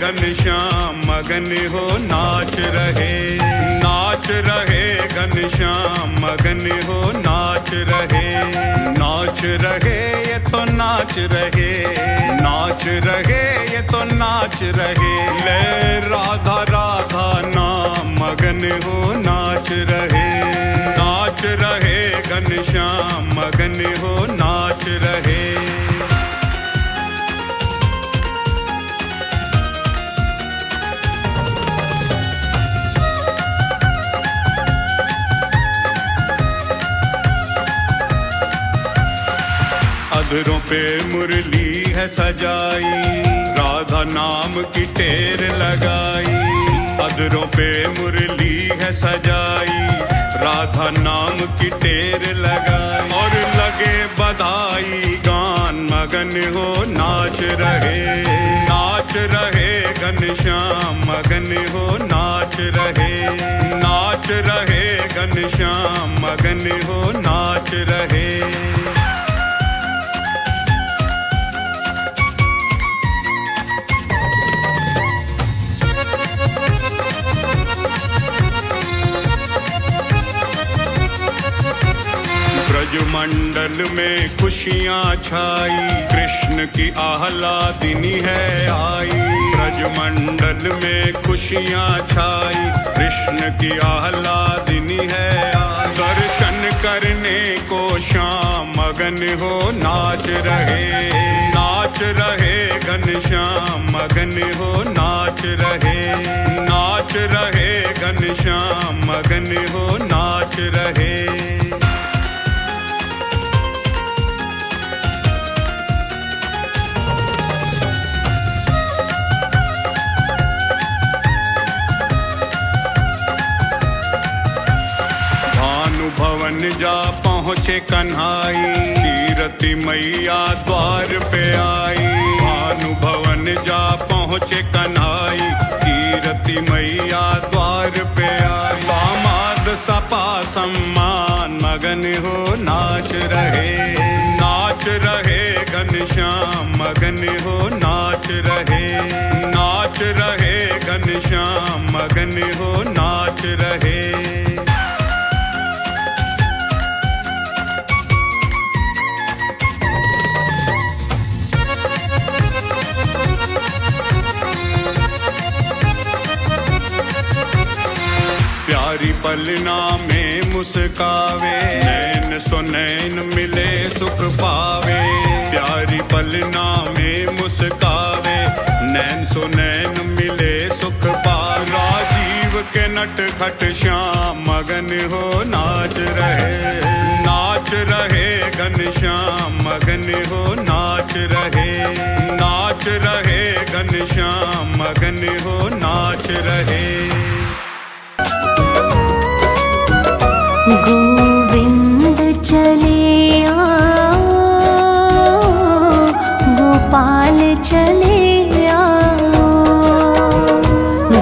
घनश्याम मगन हो नाच रहे घनश्याम मगन हो नाच रहे ये तो नाच रहे ये तो नाच रहे ले राधा राधा नाम मगन हो नाच रहे घनश्याम मगन हो नाच रहे। अधरों पे मुरली है सजाई, राधा नाम की टेर लगाई। अधरों पे मुरली है सजाई, राधा नाम की टेर लगाई। और लगे बधाई गान, मगन हो नाच रहे, नाच रहे घनश्याम, मगन हो नाच रहे, नाच रहे घनश्याम, मगन हो नाच रहे। ब्रजमंडल में खुशियाँ छाई, कृष्ण की आह्लादिनी है आई। ब्रजमंडल में खुशियाँ छाई, कृष्ण की आह्लादिनी है आई। दर्शन करने को श्याम मगन हो नाच रहे, नाच रहे घनश्याम, मगन हो नाच रहे, नाच रहे घनश्याम, मगन हो नाच रहे। भवन जा पहुँचे कन्हाई, कीरति मैया द्वार पे आई। भानु भवन जा पहुँचे कन्हाई, कीरति मैया द्वार पे आई। दामाद सपा सम्मान, मगन हो नाच रहे, नाच रहे घनश्याम, मगन हो नाच रहे, नाच रहे घनश्याम, मगन हो नाच रहे। प्यारी पलना में मुस्कावे, नैन सो नैन मिले सुख पावे। प्यारी पलना में मुस्कावे, नैन सो नैन मिले सुख पावे। राजीव के नटखट श्याम, मगन हो नाच रहे, नाच रहे घनश्याम, मगन हो नाच रहे, नाच रहे घनश्याम, मगन हो नाच रहे। गोविंद चले आओ, गोपाल चले आओ।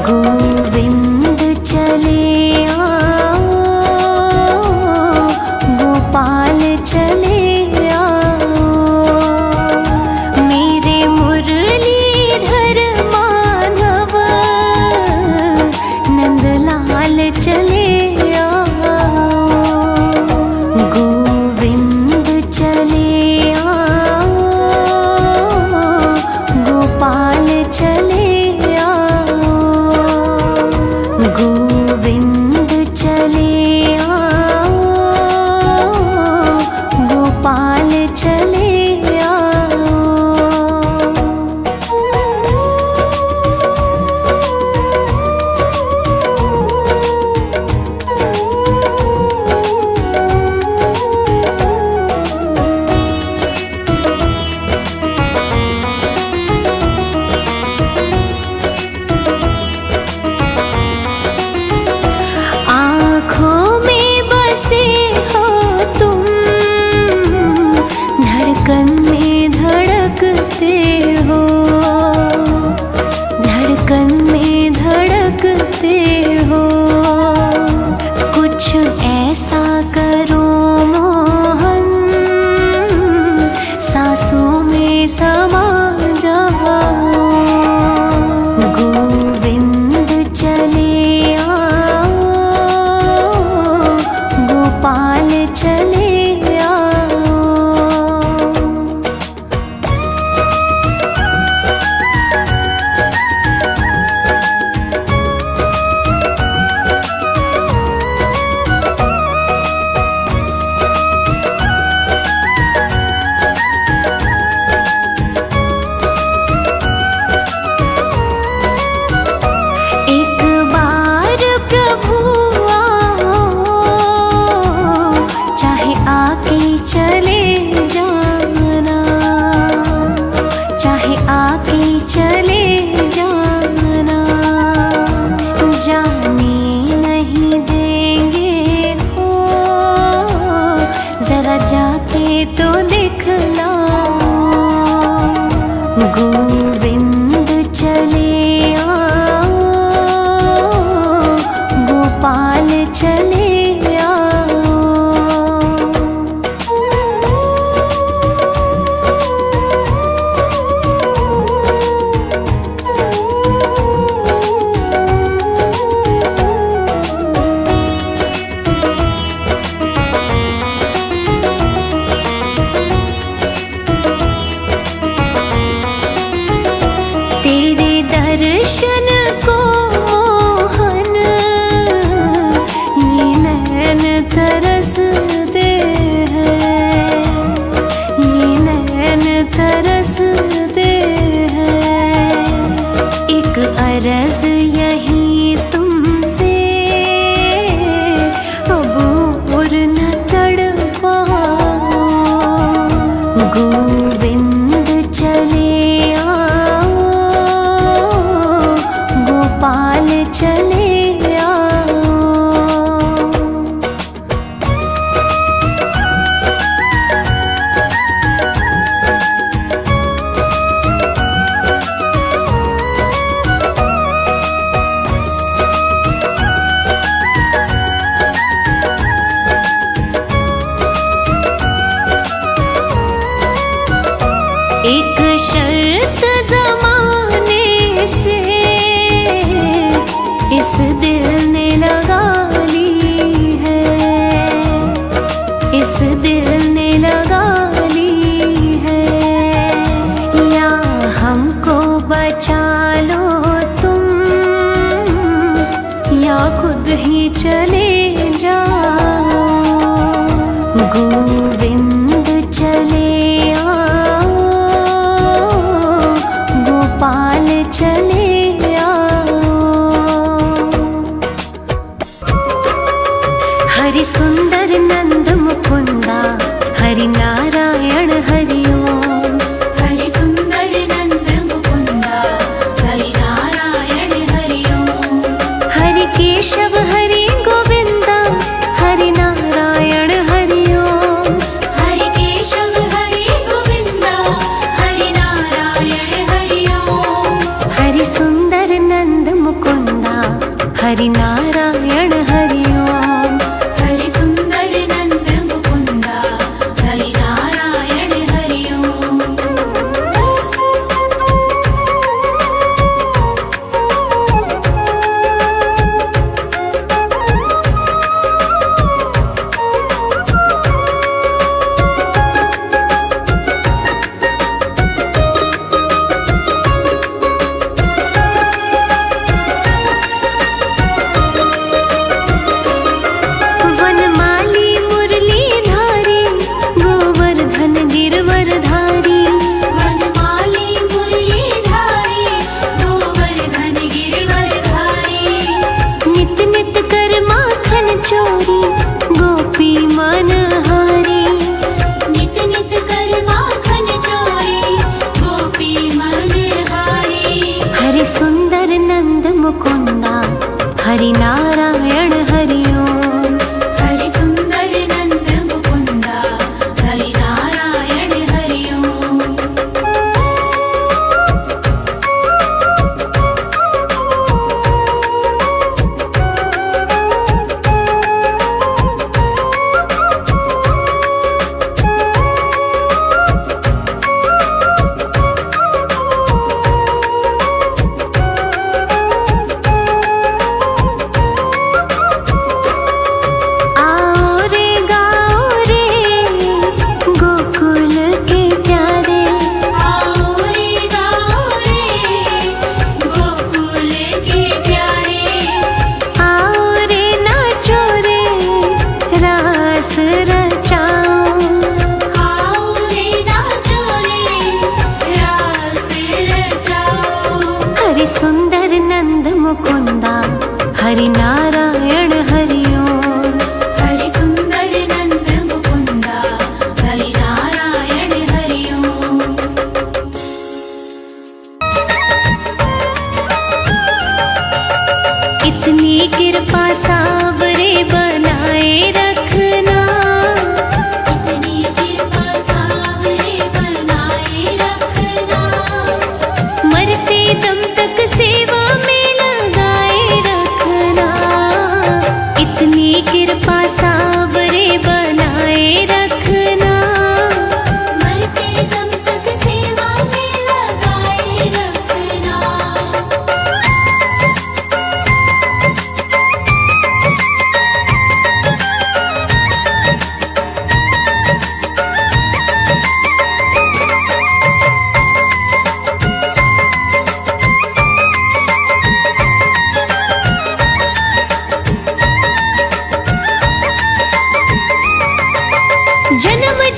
गोविंद चले आओ, गोपाल चले आओ। मेरे जाके तो दिखलाओ, गोविंद चले आओ, गोपाल चले आओ। तेरे दर्शन को मोहन ये नैन तरसते हैं, ये नैन तरसते हैं। एक अर्ज यही तुमसे, अब और न तड़पाओ, गोविंद चले आओ, गोपाल चले आओ। एक शर्त ज़माने से इस दिल ने लगा ली है, इस दिल ने लगा ली है। या हमको बचा लो तुम, या खुद ही चले जाओ, गोविंद चले आओ, गोपाल चले आओ। हरि सुंदर नंद मुकुंदा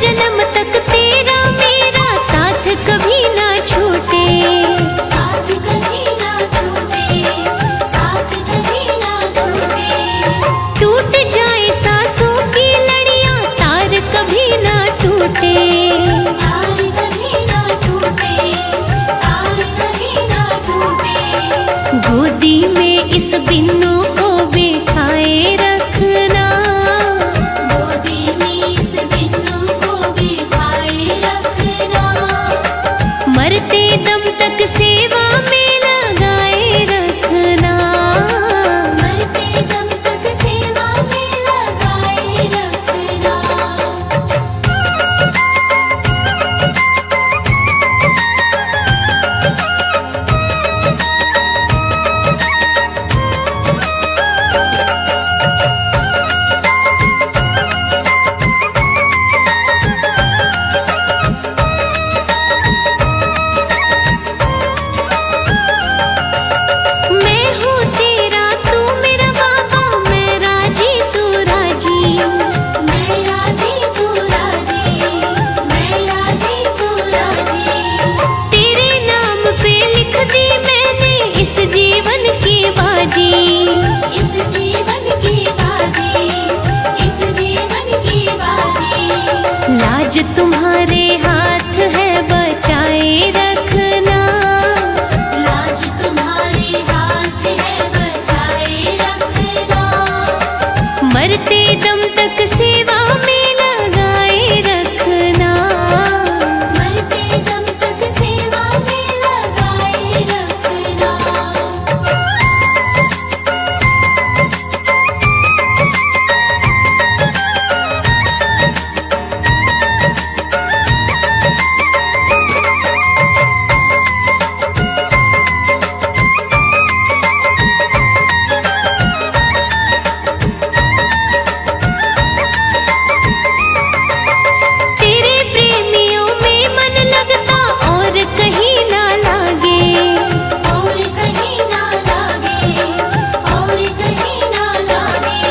जन्म तक तेरा मेरा साथ कभी ना छूटे, साथ कभी ना छूटे, साथ कभी ना छूटे। टूट जाए सांसों की लड़ियां तार कभी ना टूटे, तार कभी ना टूटे, तार कभी ना टूटे। गोदी में इस बिन्नू को बिठाए रखना, गोदी में इस बिन्नू को बिठाए रखना। मरते दम तक सेवा में लगाए रखना, मरते दम तक सेवा में लगाए रखना। मैं हूँ तेरा तू मेरा बाबा, मैं राजी तू राजी, मैं राजी तू राजी, मैं राजी तू राजी। तेरे नाम पे लिख दी मैंने इस जीवन की बाजी, इस जीवन की बाजी, इस जीवन की बाजी। लाज तुम्हारे हाथ है बचाए रखना, लाज तुम्हारे हाथ है बचाए रखना। मरते दम तक सेवा में लगाए रखना, मरते दम तक सेवा में लगाए रखना। तेरे प्रेमियों में मन लगता और कहीं ना लागे, और कहीं ना लागे, और कहीं ना लागे।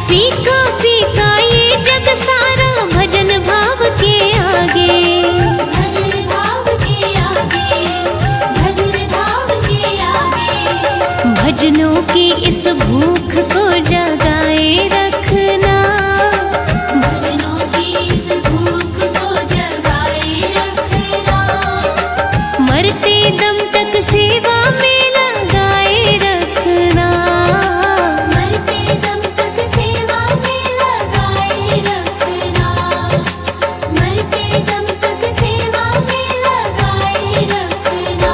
फीका फीका ये जग सारा भजन भाव के आगे, भजन भाव के आगे, भजन भाव के आगे। भजनों की इस भूख को जगाए रखना, भजनों की इस भूख को जगाए रखना। मरते दम तक सेवा में लगाए रखना, मरते दम तक सेवा में लगाए रखना। मरते दम तक सेवा में लगाए रखना।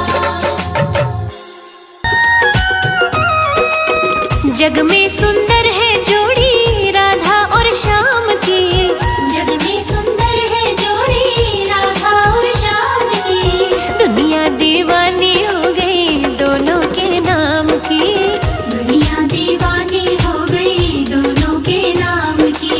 जग में सुंदर है जोड़ी राधा और श्याम की, जग में सुंदर है जोड़ी राधा और श्याम की। दुनिया दीवानी हो गई दोनों के नाम की, दुनिया दीवानी हो गई दोनों के नाम की।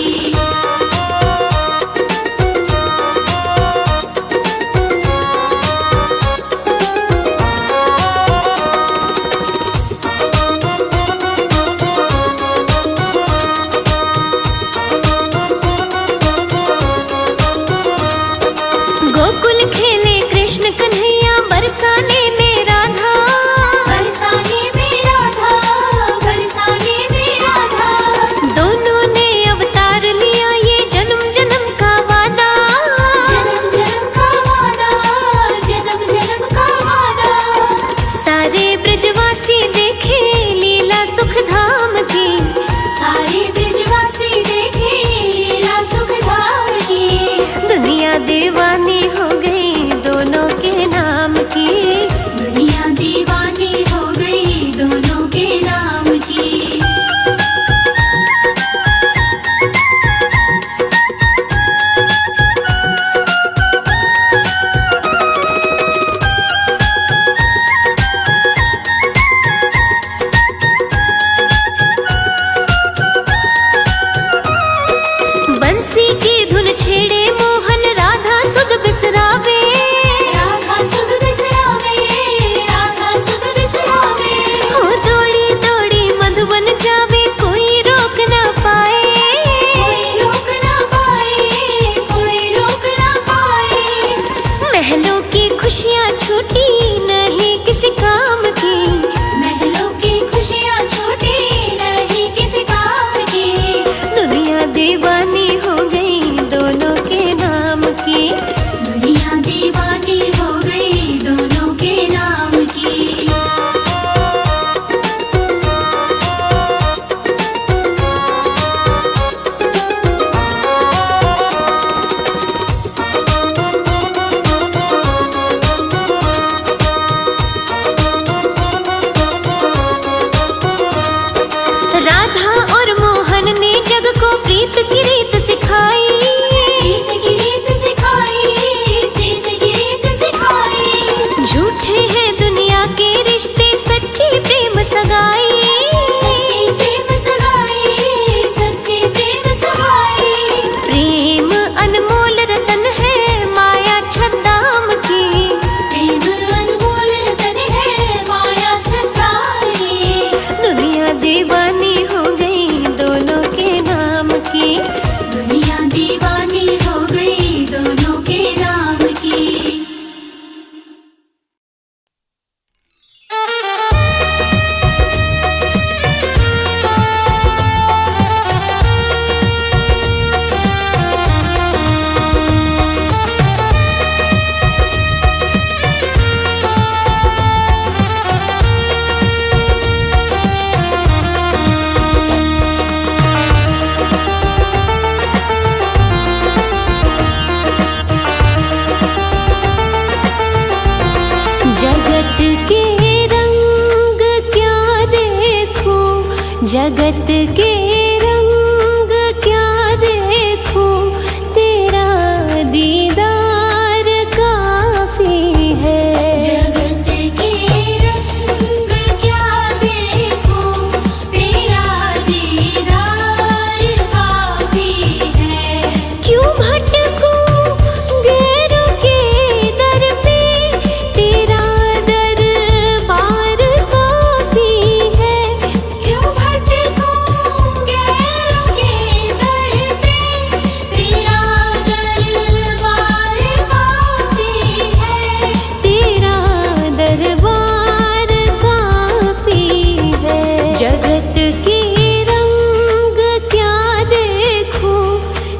जगत के रंग क्या देखूं, जगत के रंग क्या देखूं, तेरा दीदार काफी है। जगत के रंग क्या देखूं, तेरा दीदार काफी है। क्यों भटकूं गैरों के दर पे, तेरा दरबार काफी है। क्यों भटकूं गैरों के दर पे, तेरा दरबार काफी है। तेरा दरबार काफी है। जगत के रंग क्या देखूं,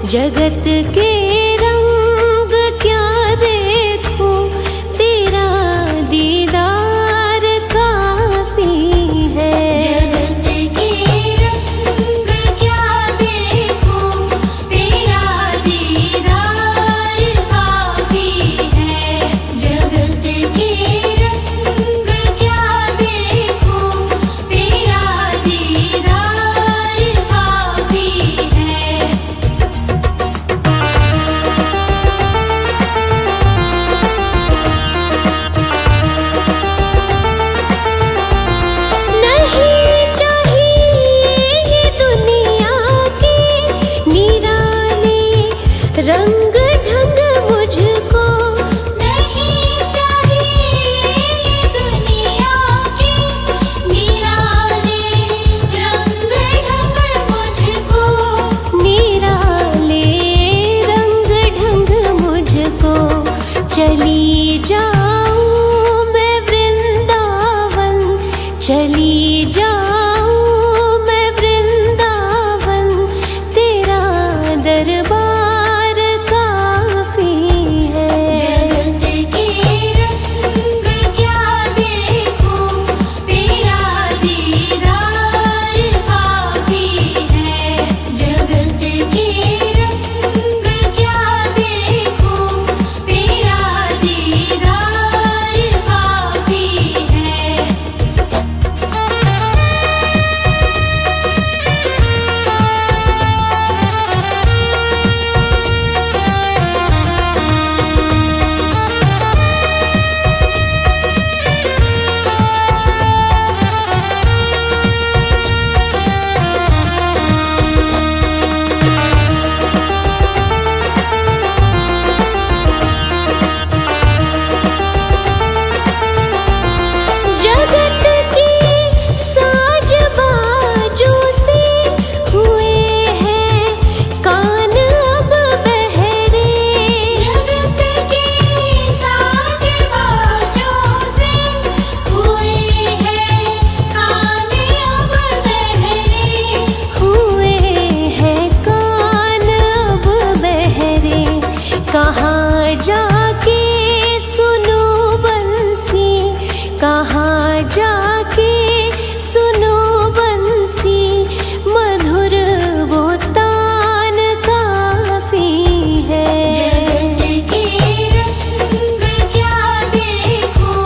जगत के रंग क्या देखूं, तेरा दीदार काफी है। जगत के रंग क्या देखूं, तेरा दीदार काफी है। जगत के रंग क्या देखूं, तेरा दीदार काफी है। नहीं चाहिए ये दुनिया के निराले रंग ढंग मुझको, नहीं चाहिए ये दुनिया के निराले रंग ढंग मुझको। निराले रंग ढंग मुझको। चली जाऊं मैं वृंदावन, चली जाऊं मैं वृंदावन, तेरा दरबार काफी है। जगत के रंग क्या देखूं, तेरा दीदार काफी है। जगत के रंग क्या देखूं, तेरा दीदार काफी है। जगत के साज बाजों से हुए हैं कान अब बहरे। जगत के साज बाजों से हुए हैं कान अब बहरे। हुए हैं कान अब बहरे। कहाँ जाके सुनो बंसी, कहाँ जाके सुनो बंसी, मधुर वो तान काफी है। जगत के रंग क्या देखूं,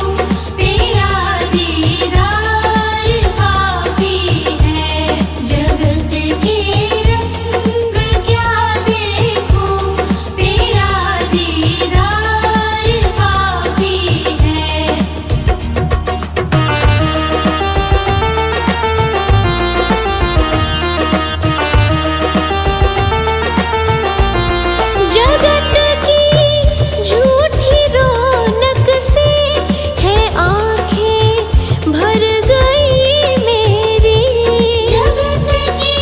तेरा दीदार काफी है। जगत के रंग क्या देखूं, तेरा दीदार काफी है। जगत की झूठी रौनक से है आँखें भर गई मेरी। जगत की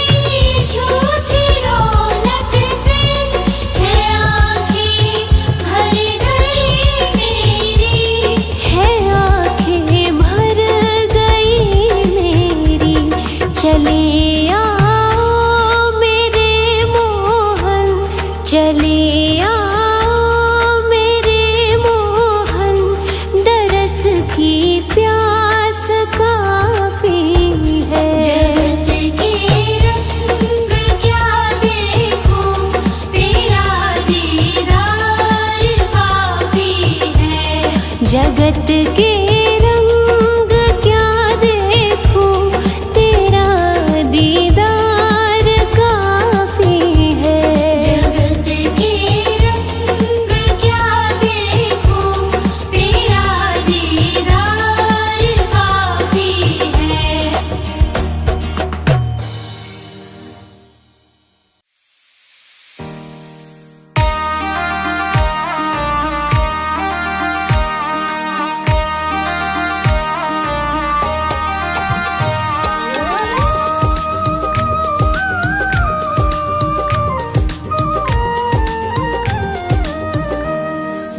झूठी रौनक से है आँखें भर गई मेरी। है आँखें भर गई मेरी। चले आओ मेरे मोहन, चले आओ मेरे मोहन, दरस की प्यास काफी है। जगत के रंग क्या देखूं, तेरा दीदार काफी है। जगत के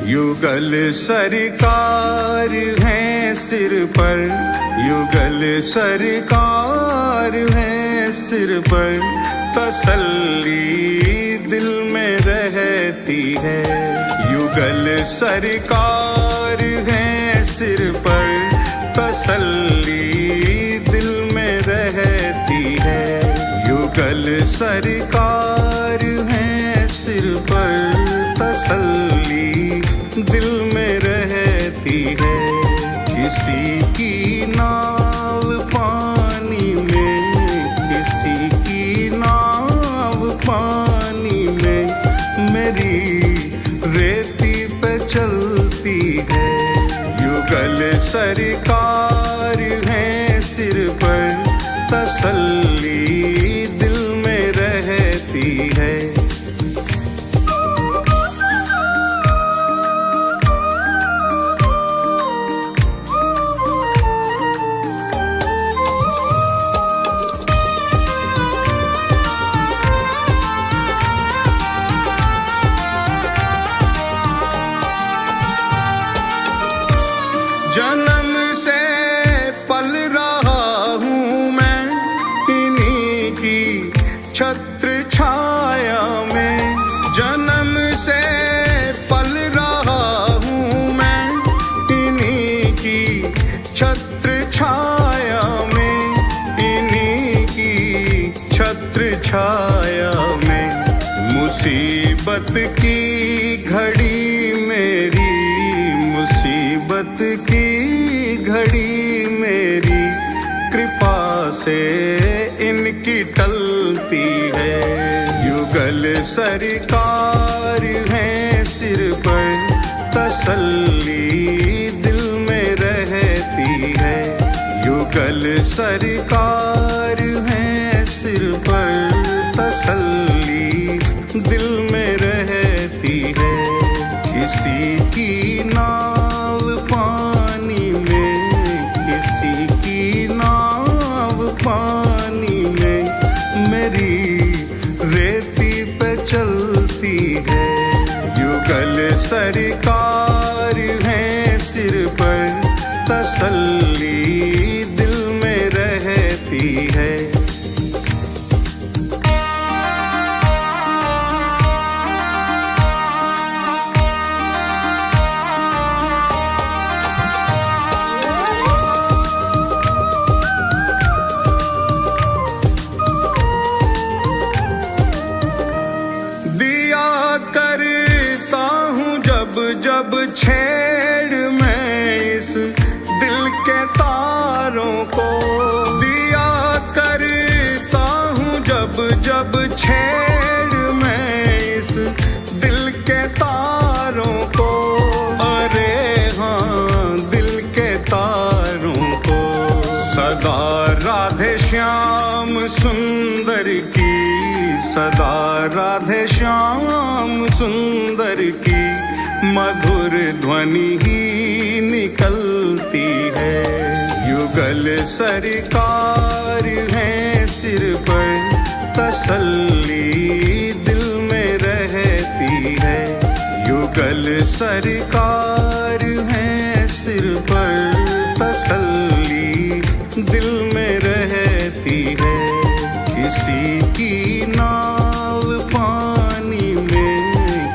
युगल सरकार है सिर पर, युगल सरकार है सिर पर, तसल्ली दिल में रहती है। युगल सरकार है सिर पर, तसल्ली दिल में रहती है। युगल सरकार है सिर पर, तसल्ली दिल में रहती है। किसी की नाव पानी में, किसी की नाव पानी में, मेरी रेती पे चलती है। युगल सरकार है सिर पर, तसल्ली दिल में रहती है। जन्म से पल रहा हूँ मैं इन्हीं की छत्र छाया में। जन्म से पल रहा हूँ मैं इन्हीं की छत्र छाया में, इन्हीं की छत्र छाया में। मुसीबत की घड़ी मेरी, मुसीबत की घड़ी मेरी, कृपा से इनकी टलती है। युगल सरकार है सिर पर, तसल्ली दिल में रहती है। युगल सरकार है सिर पर, तसल्ली दिल में रहती है। किसी की नाव पानी में, किसी की नाव पानी में, मेरी रेती पे चलती है। युगल सरकार है सिर पर, तसल्ली दिल में रहती है। जब छेड़ मैं इस दिल के तारों को, दिया करता हूँ जब जब छेड़ मैं इस दिल के तारों को। अरे हाँ दिल के तारों को। सदा राधे श्याम सुंदर की, सदा राधे श्याम सुंदर की मधुर ध्वनि ही निकलती है। युगल सरकार है सिर पर, तसल्ली दिल में रहती है। युगल सरकार है सिर पर, तसल्ली दिल में रहती है। किसी की नाव पानी में,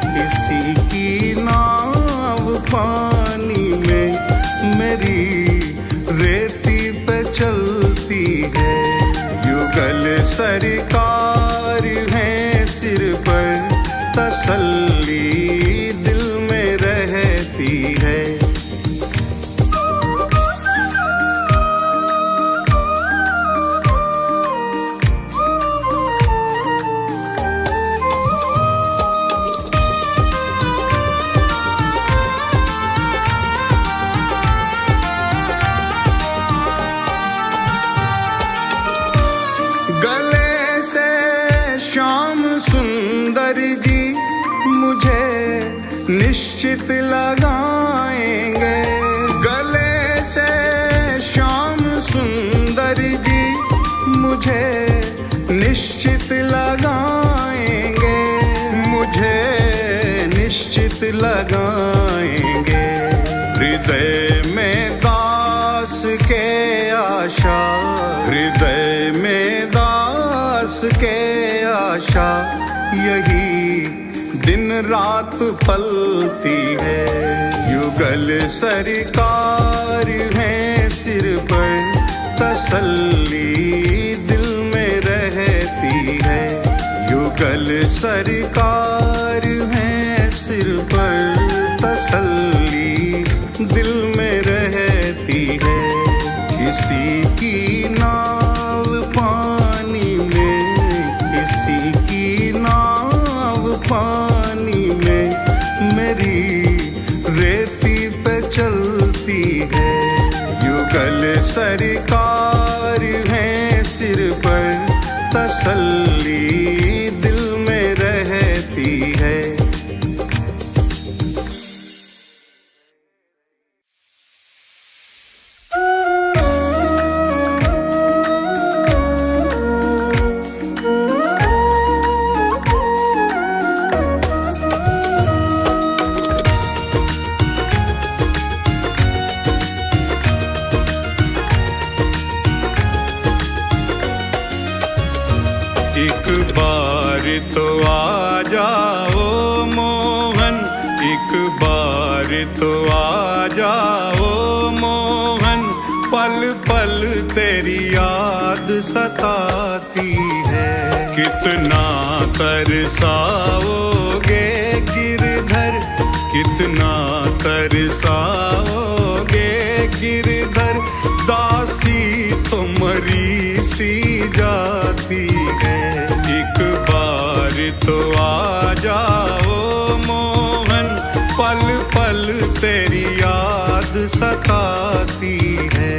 किसी की नाव पानी में, मेरी रेती पे चलती है। युगल सरकार है सिर पर, तसल्ली दिल में रहती है। गले से श्याम सुंदर जी मुझे निश्चित लगाएंगे। गले से श्याम सुंदर जी मुझे निश्चित लगाएंगे, मुझे निश्चित गीत लगाएंगे। हृदय में दास के आशा, हृदय में दास के आशा, यही दिन रात पलती है। युगल सरकार है सिर पर, तसल्ली दिल में रहती है। युगल सरकार है सिर पर, तसल्ली दिल में रहती है। किसी की नाव पानी में, किसी की नाव पानी में, मेरी रेती पे चलती है। युगल सरकार है सिर पर, तसल्ली दिल में रहती है। एक बार तो आ जाओ मोहन, एक बार तो आ जाओ मोहन। पल पल तेरी याद सताती है। कितना तरसाओगे गिरधर, कितना तरसाओगे गिरधर। दासी तो मरी सी जाती है। एक बार तो आ जाओ मोहन, पल पल तेरी याद सताती है।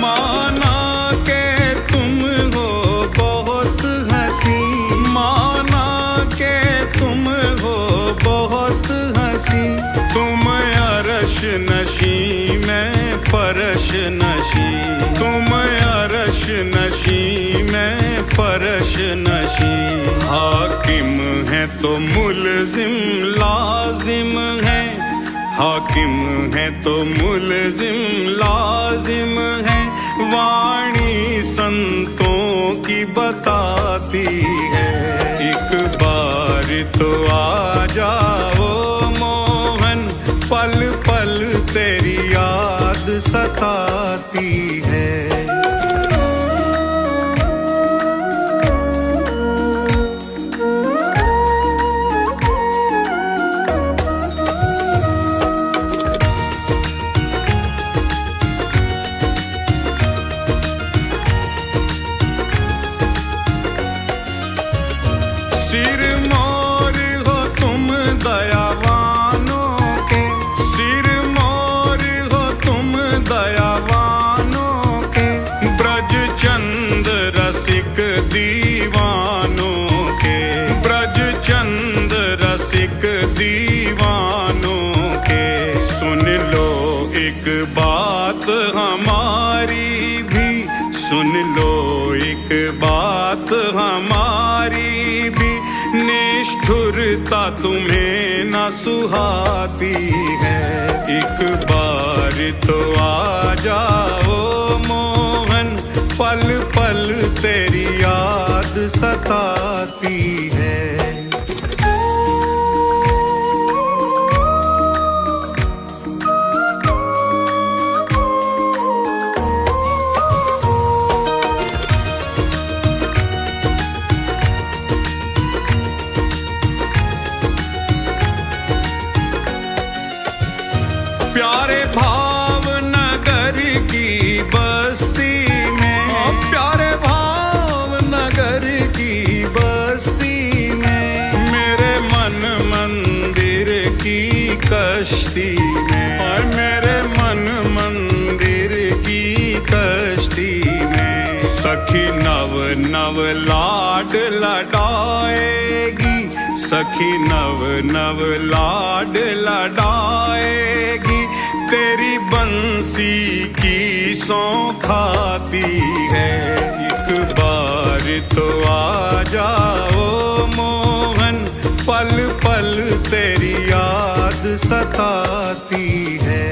माना के तुम हो बहुत हंसी, माना के तुम हो बहुत हंसी। तुम अरश नशी मैं फरश नशी, तुम अरश नशी मैं फरश नशी। हाकिम है तो मुलजिम लाजिम है, हाकिम है तो मुलजिम लाजिम है। वाणी संतों की बताती है। एक बार तो आ जाओ मोहन, पल पल तेरी याद सताती है। सिरमौर हो तुम दयावानों के, सिरमौर हो तुम दयावानों के। ब्रज चंद रसिक दीवानों के, ब्रज चंद रसिक दीवानों के। सुन लो एक बात हमारी भी, सुन लो एक बात हमारी भी। निष्ठुरता तुम्हें न सुहाती है। एक बार तो आ जाओ मोहन, पल पल तेरी याद सताती है। प्यारे भावनगर की बस्ती में, प्यारे भावनगर की बस्ती में। लाड लडाएगी, सखी नव नव लाड लडाएगी, तेरी बंसी की सौ खाती है। एक बार तो आ जाओ मोहन, पल पल तेरी याद सताती है।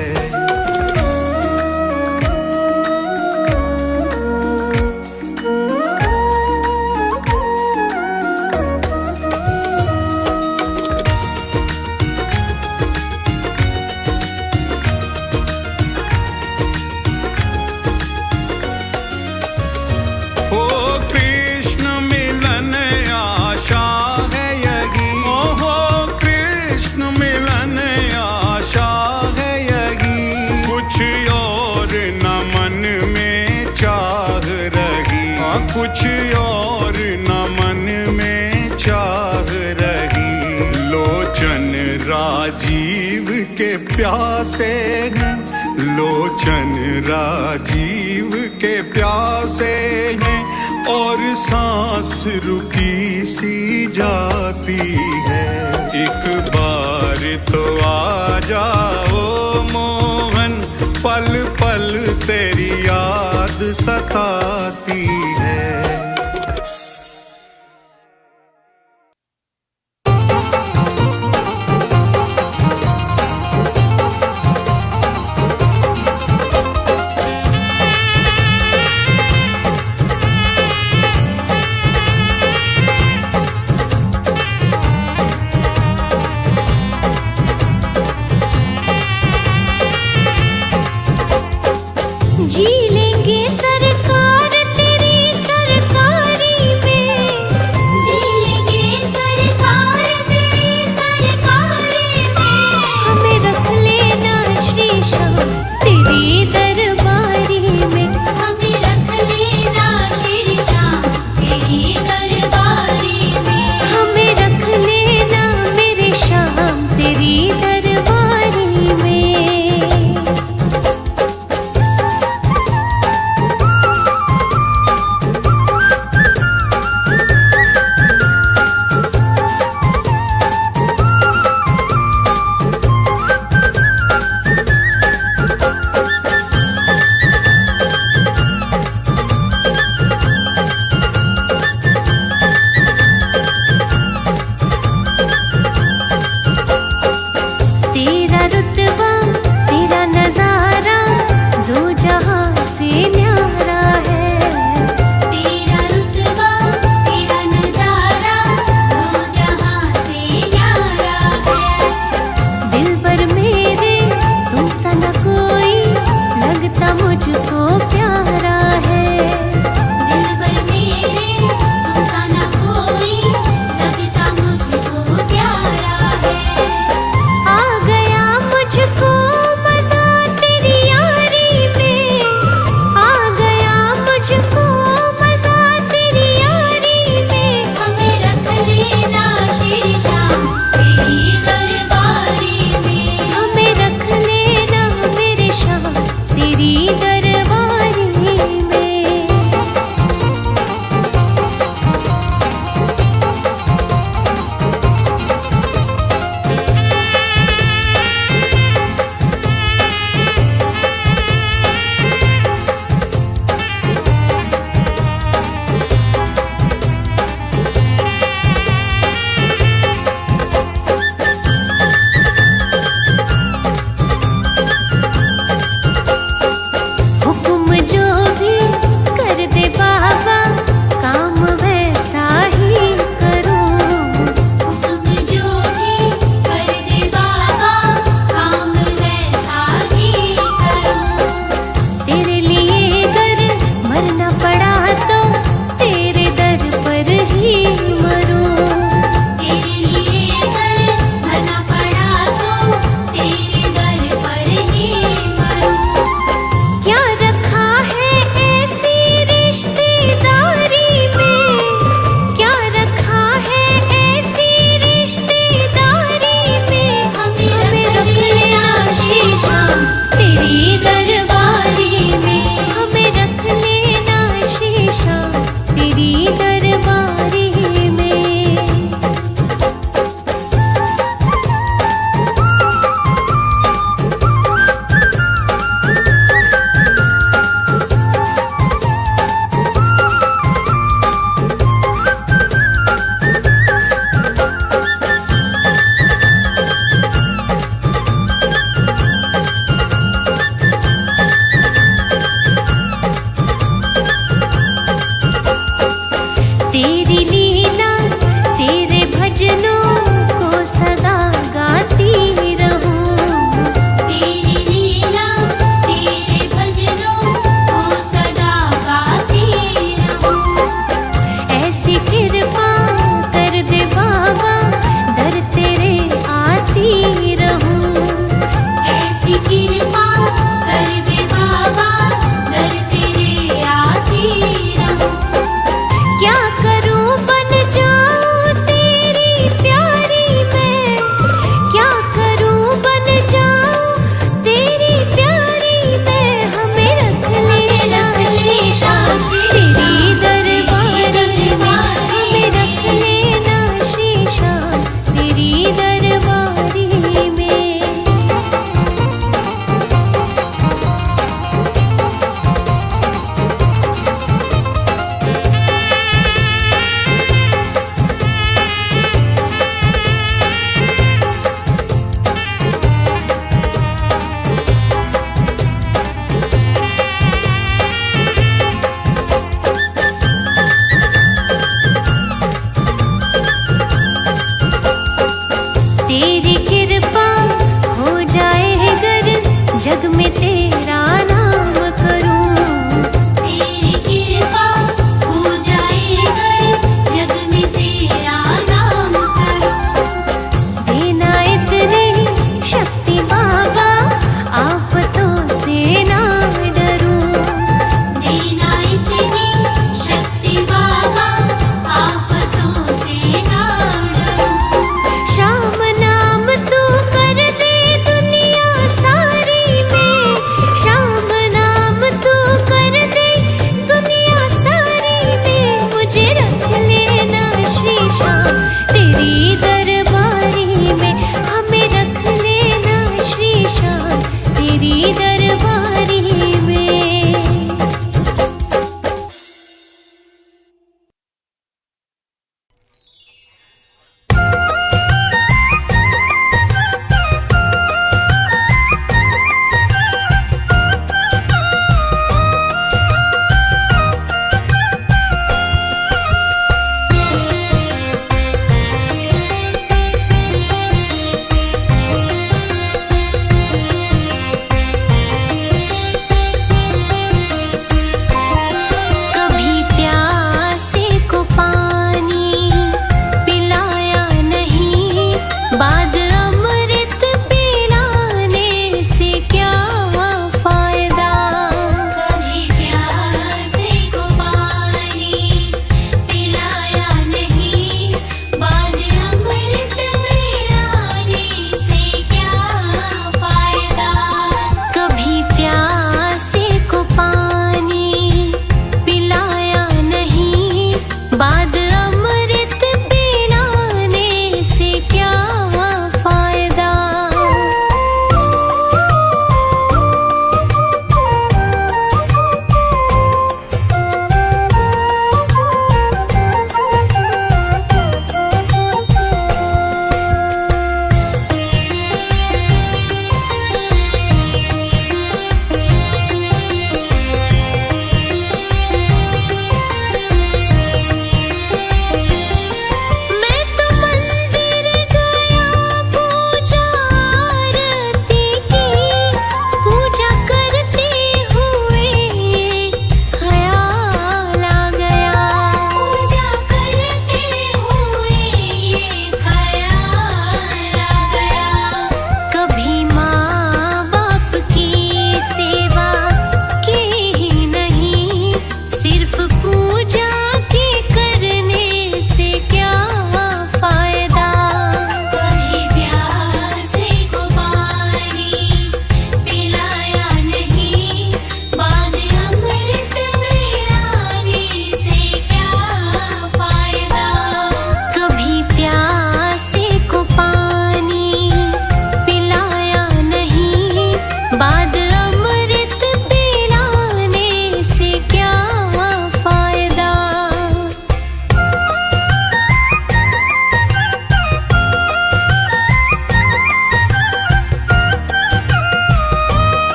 कुछ और न मन में चाह रही, लोचन राजीव के प्यासे हैं, लोचन राजीव के प्यासे हैं, और सांस रुकी सी जाती है। एक बार तो आ जाओ मोहन, पल पल तेरी याद सताती है। जी लेंगे सरकार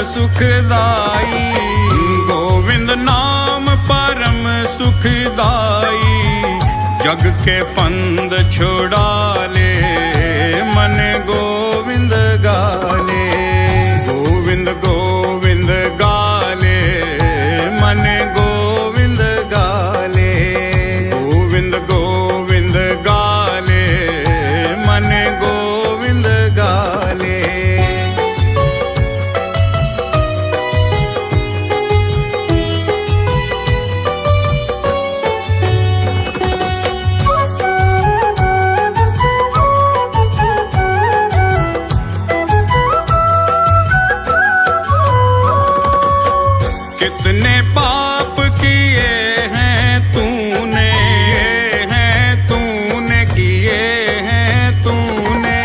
सुखदाई। गोविंद नाम परम सुखदाई, जग के फंद छुड़ा ले मन गोविंद गाले। गोविंद गोविंद गाले मन गोविंद गाले। गोविंद गोविंद गाले मन गोविंद गाले। कितने पाप किए हैं तूने, किए हैं तूने।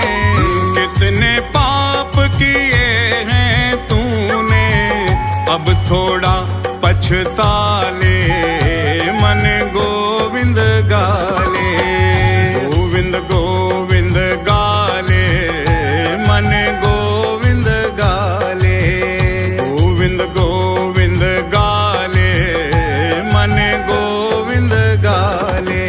कितने पाप किए हैं तूने, अब थोड़ा पछता ले मन गोविंद गाले। गोविंद गोविंद गाले मन गोविंद गाले। गोविंद गोविंद गाले मन गोविंद गाले।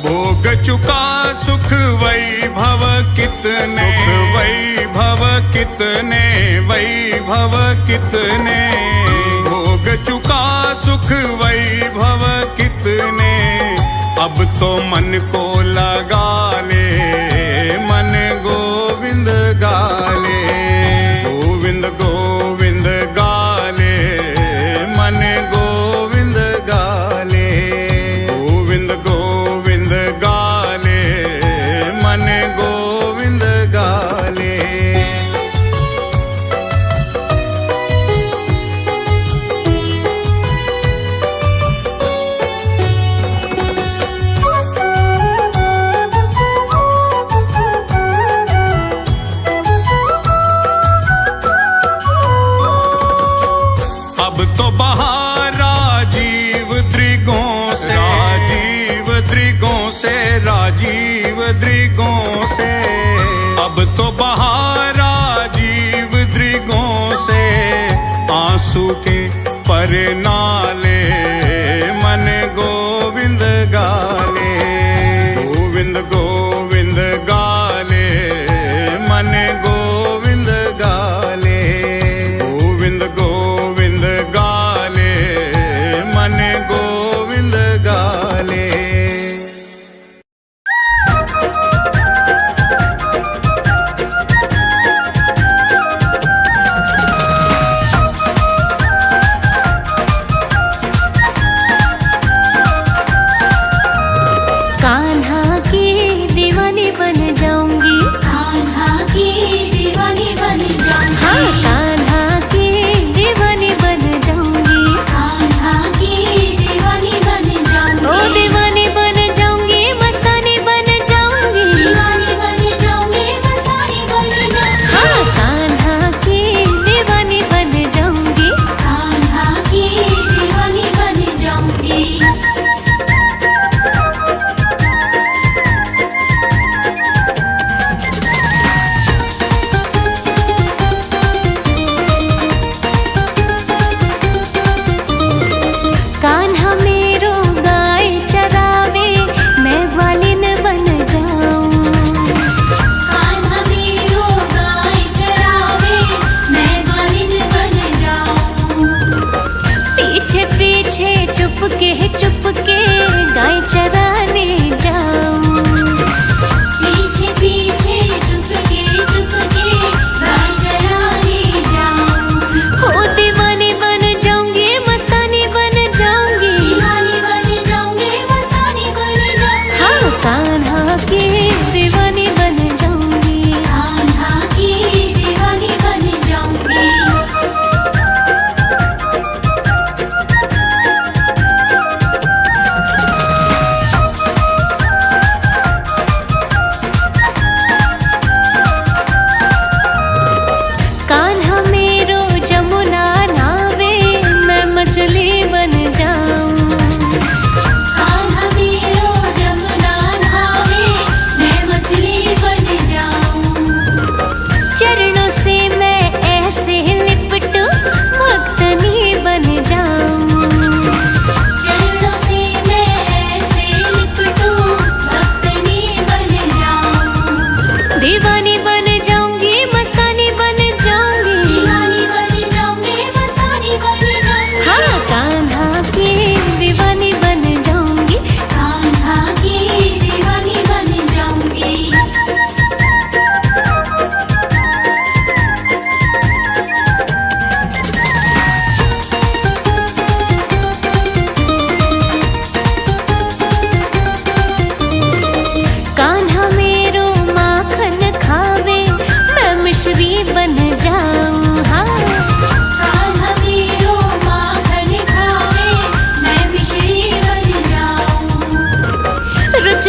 भोग चुका सुख वैभव कितने, वैभव कितने, वैभव कितने। भोग चुका सुख वैभव कितने, अब तो मन को लगा ले मन गोविंद गाले। गोविंद गोविंद गाले मन गोविंद गाले। गोविंद गोविंद गाले मन गोविंद गाले। अब तो बहार राजीव द्रिगों से, राजीव द्रिगों से, राजीव द्रिगों से। अब तो बहार राजीव द्रिगों से, आंसू के पर नाले मन गोविंद गाले। गोविंद गोविंद गाले मन गोविंद गाले। गोविंद गोविंद गाले मन गोविंद गाले।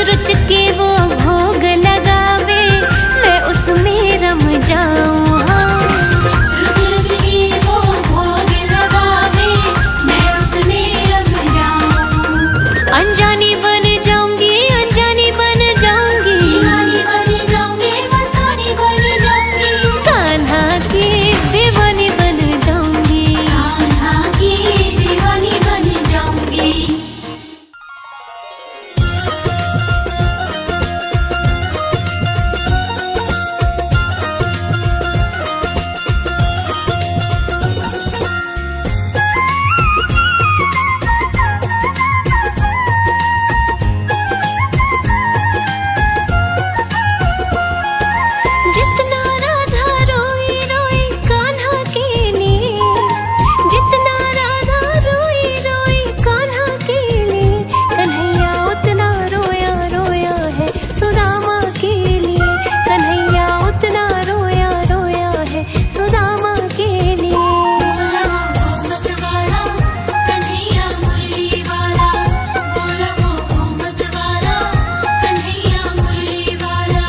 रुच के वो भोग लगावे, मैं उसमें रम जाऊं। हाँ रुच रुच के वो भोग लगावे, मैं उसमें रम जाऊं। अनजानी बन जाऊंगी, अनजानी बन जाऊंगी, दीवानी बन जाऊंगी, मस्तानी बन जाऊंगी, कान्हा की दीवानी बन जाऊंगी। कान्हा की दीवानी बन जाऊंगी। जितना राधा रोई रोई कान्हा के लिए, जितना राधा रोई रोई कान्हा के लिए, कन्हैया उतना रोया रोया है सुदामा के लिए। कन्हैया उतना रोया रोया है सुदामा के लिए। बोला वो मत वाला कन्हैया मुरली वाला, बोला वो मत वाला कन्हैया मुरली वाला।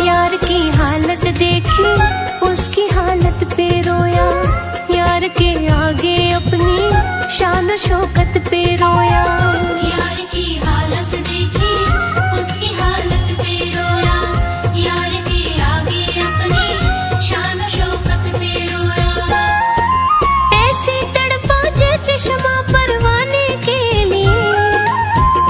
यार की हालत देखी, उसकी हालत पे रोया, यार के आगे अपनी शान शौकत पे रोया। यार की हालत देखी, उसकी हालत पे रोया, यार के आगे अपनी शान शौकत पे रोया। ऐसे तड़पा जैसे क्षमा परवाने के लिए,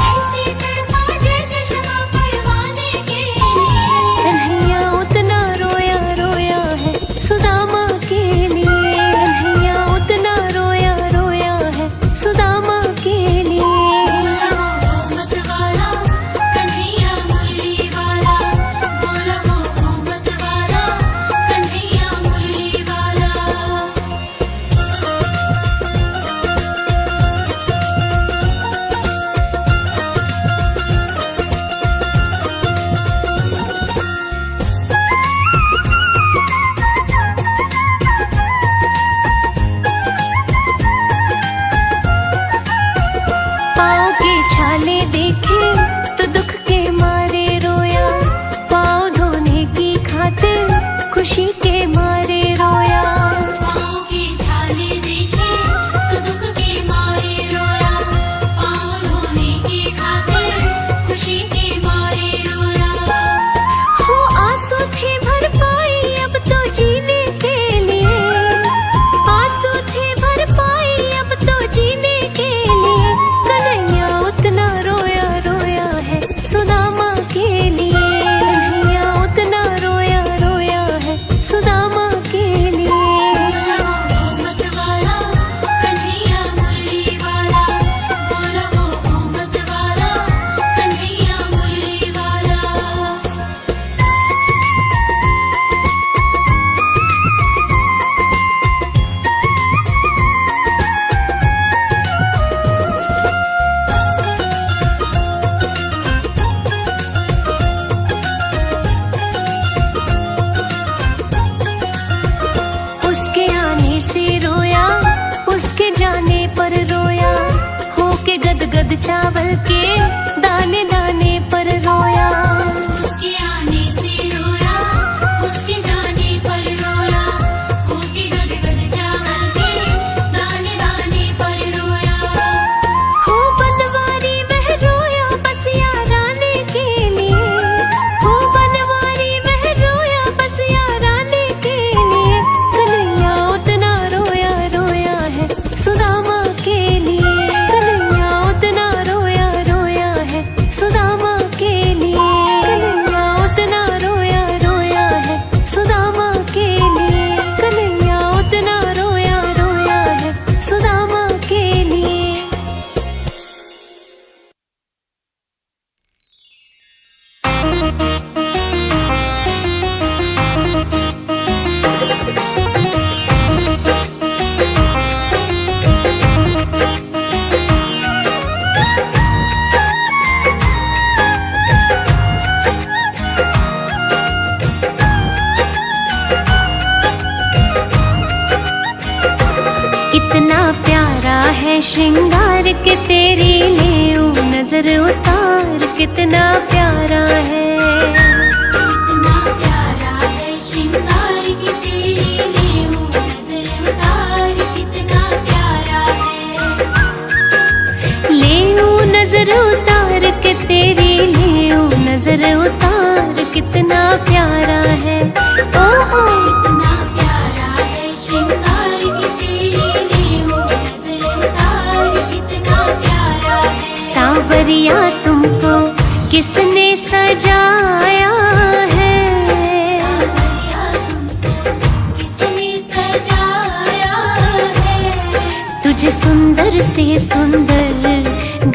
ऐसे तड़पा जैसे क्षमा परवाने के लिए। कन्हैया उतना रोया रोया है सुदामा के लिए। कन्हैया उतना रोया रोया है सुदामा के लिए। बोला वो मत वाला कन्हैया मुरली वाला, बोला वो मत वाला कन्हैया मुरली वाला। पाँव के छाले देखे तो दुख के मारे रोया, पाँव धोने की खातिर खुशी के मारे रोया। पाँव के छाले देखे तो दुख के मारे रोया, पाँव धोने की खातिर खुशी के मारे रोया। हो आंसू थे भरपाई अब तो जीने के लिए, आंसू थे भरपाई अब तो जीने के लिए। कन्हैया उतना रोया रोया है सुदामा के लिए। कन्हैया उतना रोया रोया है सुदामा के लिए। बोला वो मत वाला कन्हैया मुरली वाला, बोला वो मत वाला कन्हैया मुरली वाला। उसके आने से रोया, उसके जाने पर रोया, होके गदगद चावल के दाने दाने पर रोया। उसके आने से रोया, उसके जाने पर रोया, होके गदगद चावल के दाने दाने पर रोया। हो बनवारी वह रोया बस याराने के लिए, हो बनवारी वह रोया बस याराने के लिए। कन्हैया उतना रोया रोया है सुदामा के लिए। कन्हैया उतना रोया रोया प्यारा है श्रृंगार के तेरी लेऊं नजर उतार कितना प्यारा है। कितना प्यारा है श्रृंगार की तेरी लेऊं नजर उतार कितना प्यारा है। लेऊं नजर उतार के तेरी लेऊं नजर उतार कितना प्यारा है। ओहो कितना प्यारा है श्रृंगार की तेरी लेऊं नजर उतार कितना प्यारा है। सांवरिया तुमको किसने सजाया है। सांवरिया तुमको किसने सजाया है। तुझे सुंदर से सुंदर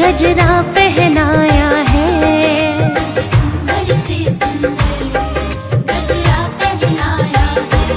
गजरा पहनाया है। तुझे सुंदर से सुंदर गजरा पहनाया है।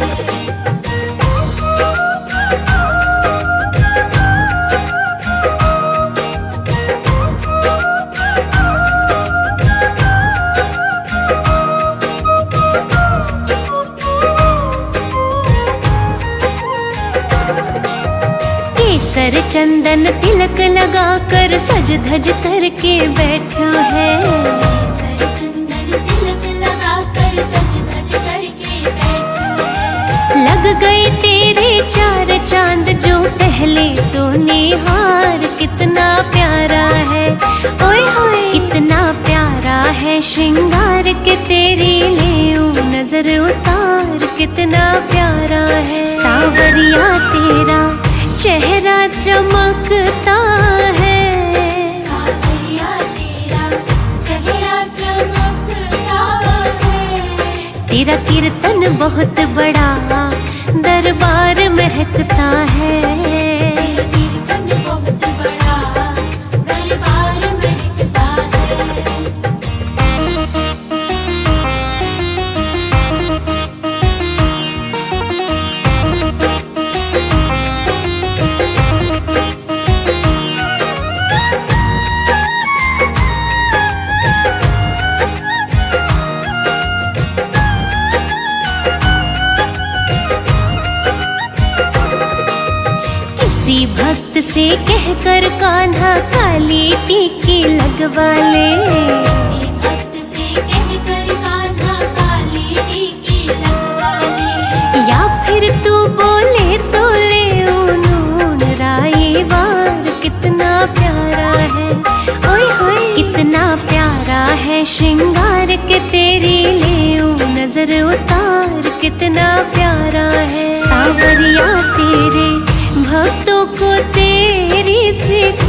केसर चंदन तिलक लगा कर सज धज करके बैठा है। केसर चंदन तिलक लगा कर सज धज करके बैठा है। लग गए तेरे चार चांद जो पहले तो निहार कितना प्यारा है। ओए होए कितना प्यारा है श्रृंगार के तेरी लेऊं नजर उतार कितना प्यारा है। सांवरिया तेरा चेहरा चमकता है। सांवरिया तेरा चेहरा चमकता है। तेरा कीर्तन बहुत बड़ा दरबार महकता है। तेरा कीर्तन बहुत बड़ा दरबार महकता है। किसी भक्त से कहकर कान्हा काली टीकी लगवा ले। किसी भक्त से कहकर कान्हा काली टीकी लगवा ले। या फिर तू बोले तो ले नून राई वार कितना प्यारा है। ओए होए कितना प्यारा है श्रृंगार के तेरी लेऊं नजर उतार कितना प्यारा है। सांवरिया तेरे भक्तों को तेरी फिक्र।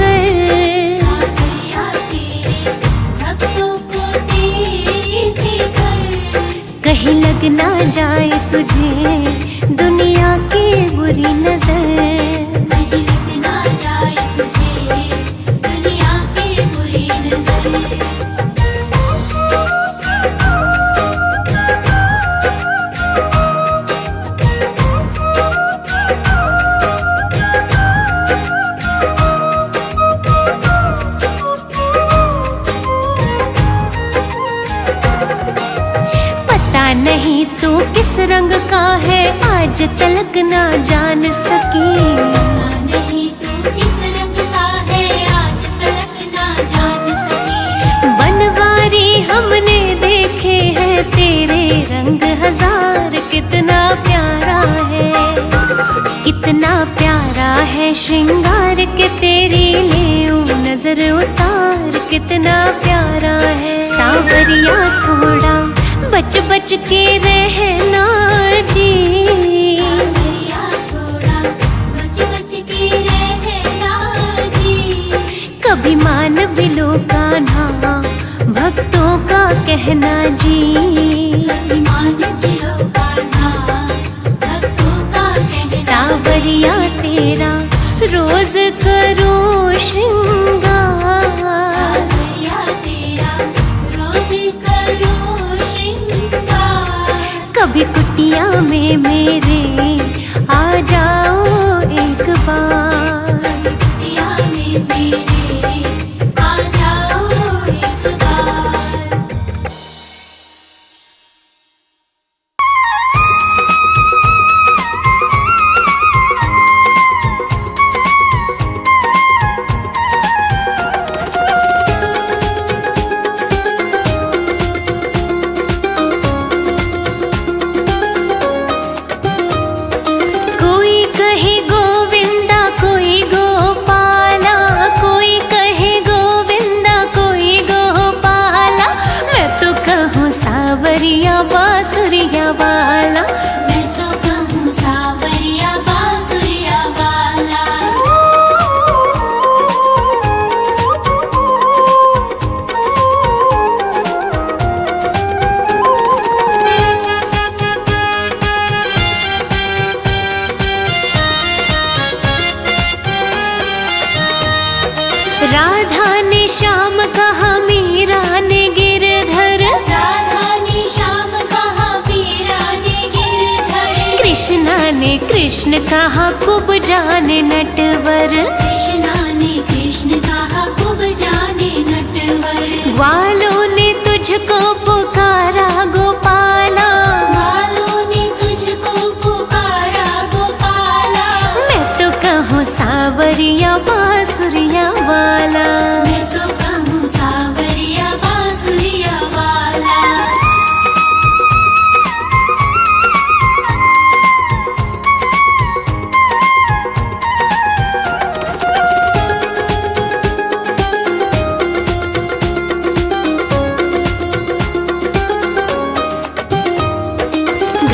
सांवरिया तेरे भक्तों को तेरी फिक्र। कहीं लग ना जाए तुझे दुनिया की बुरी नजर। कहीं लग ना जाए तुझे दुनिया की बुरी नजर। पता नहीं तू किस रंग का है आज तलक ना जान सकी। पता नहीं तू किस रंग का है आज तलक ना जान सकी। बनवारी हमने देखे हैं तेरे रंग हजार कितना प्यारा है। कितना प्यारा है श्रृंगार के तेरी लेऊं नजर उतार कितना प्यारा है। सांवरिया थोड़ा बच बच के रहना जी। सांवरिया थोड़ा बच बच के रहना जी। कभी मान भी लो कान्हा भक्तों का कहना जी। अभिमान भी लो कान्हा भक्तों का कहना। सांवरिया तेरा रोज करो श्रृंगार। सांवरिया तेरा रोज करो श्रृंगार। कभी कुटिया में मेरे आ जाओ एक बार। कुटिया में मेरे आ जाओ एक बार। राधा ने श्याम कहा मीरा ने गिरधर, राधा ने श्याम कहा मीरा ने गिरधर, कृष्णा ने कृष्ण कहा कुब जाने नटवर, कृष्णा ने कृष्ण कहा कुब जाने नटवर, ग्वालों ने तुझको पुकारा गोपाला, ग्वालों ने तुझको पुकारा गोपाला, मैं तो कहूँ सावरिया बांसुरिया वाला, मैं तो कहूँ सावरिया बांसुरिया वाला।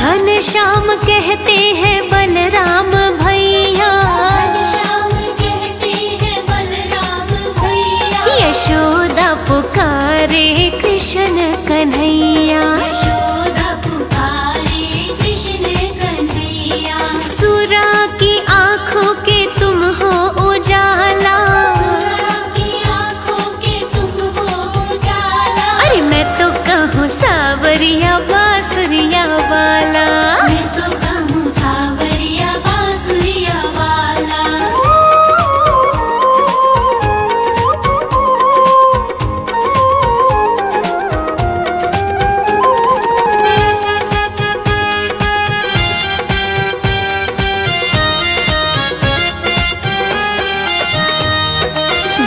घनश्याम कहते हैं बलराम भैया, घनश्याम कहते हैं बलराम भैया, यशोदा पुकारे कृष्ण कन्हैया, यशोदा पुकारे कृष्ण कन्हैया, सुरा की आँखों के तुम हो उजाला, सुरा की आँखों के तुम हो उजाला, अरे मैं तो कहूँ सावरिया बांसुरिया वाला, मैं तो कहूँ सावरिया बांसुरिया वाला।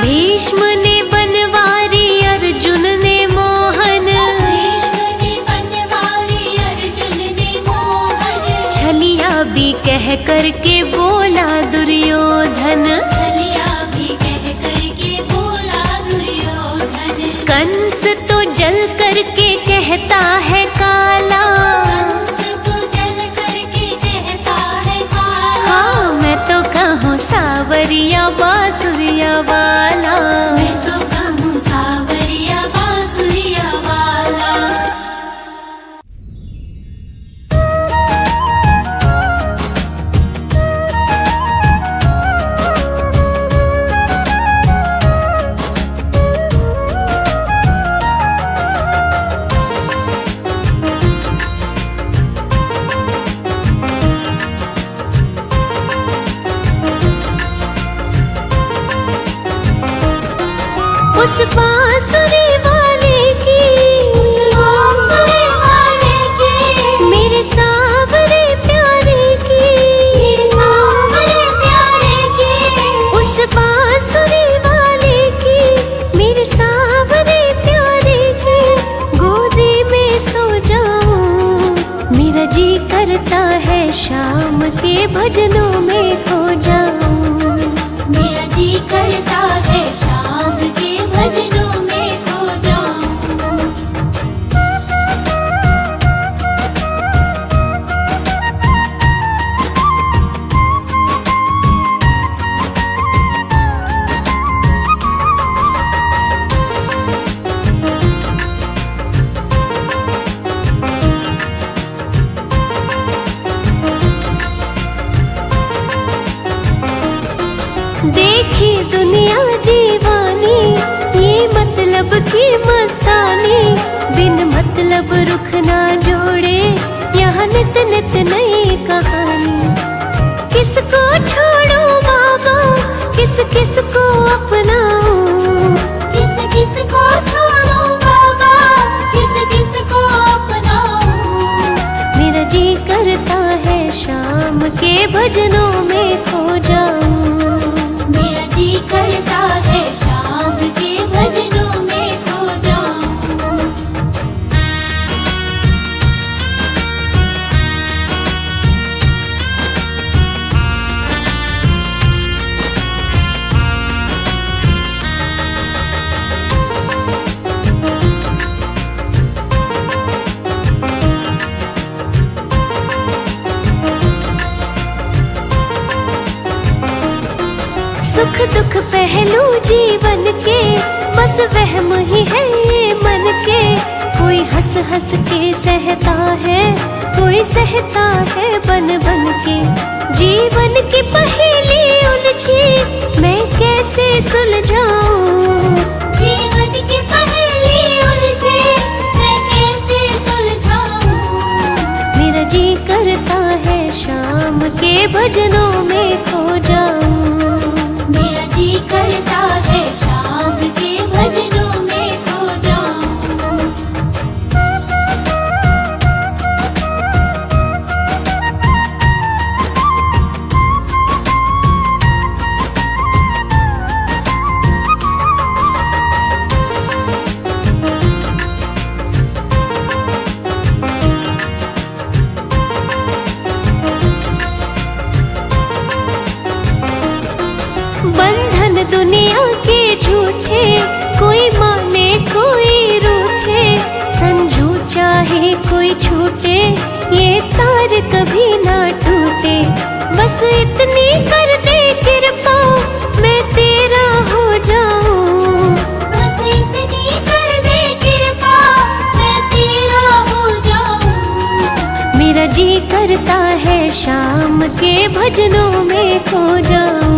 भीष्म ने बनवारी अर्जुन ने मोहन, भीष्म ने बनवारी अर्जुन ने मोहन, छलिया भी कह करके बोला दुर्योधन, छलिया भी कह करके बोला दुर्योधन, कंस तो जल करके कहता है काला, कंस तो जल करके कहता है काला, हाँ मैं तो कहूँ सावरिया बांसुरिया वाला, मैं तो कहूँ सावरिया बांसुरिया वाला। उस बांसुरी वाले की, उस बांसुरी वाले की, मेरे सावरे प्यारे की, मेरे सावरे प्यारे की, उस बांसुरी वाले की, मेरे सावरे प्यारे की, गोदी में सो जाऊं, मेरा जी करता है शाम के भजनों में खो जाऊं, मेरा जी करता है शाम के भजनों में खो जाऊं। देखी दुनिया दीवानी, ये मतलब की मस्तानी, बिन मतलब रुख ना जोड़े, यहाँ नित नित नई कहानी, किसको छोड़ो बाबा, किस किस को अपनाऊं, किस किस को छोड़ो बाबा, किस किस को अपनाऊं, मेरा जी करता है शाम के भजनों में खो जाऊं, मेरा जी करता है शाम के भजनों में खो जाऊं। सुख दुख पहलू जीवन के, बस वहम ही है ये मन के, कोई हंस हंस के सहता है, कोई सहता है बन बन के, जीवन की पहेली उलझी मैं कैसे सुलझाऊं, दुनिया के झूठे, कोई माने कोई रूठे, संजू चाहे कोई छूटे, ये तार कभी ना टूटे। बस इतनी कर दे कृपा, मैं तेरा हो जाऊं। बस इतनी कर दे कृपा, मैं तेरा हो जाऊं। मेरा जी करता है शाम के भजनों में खो जाऊं।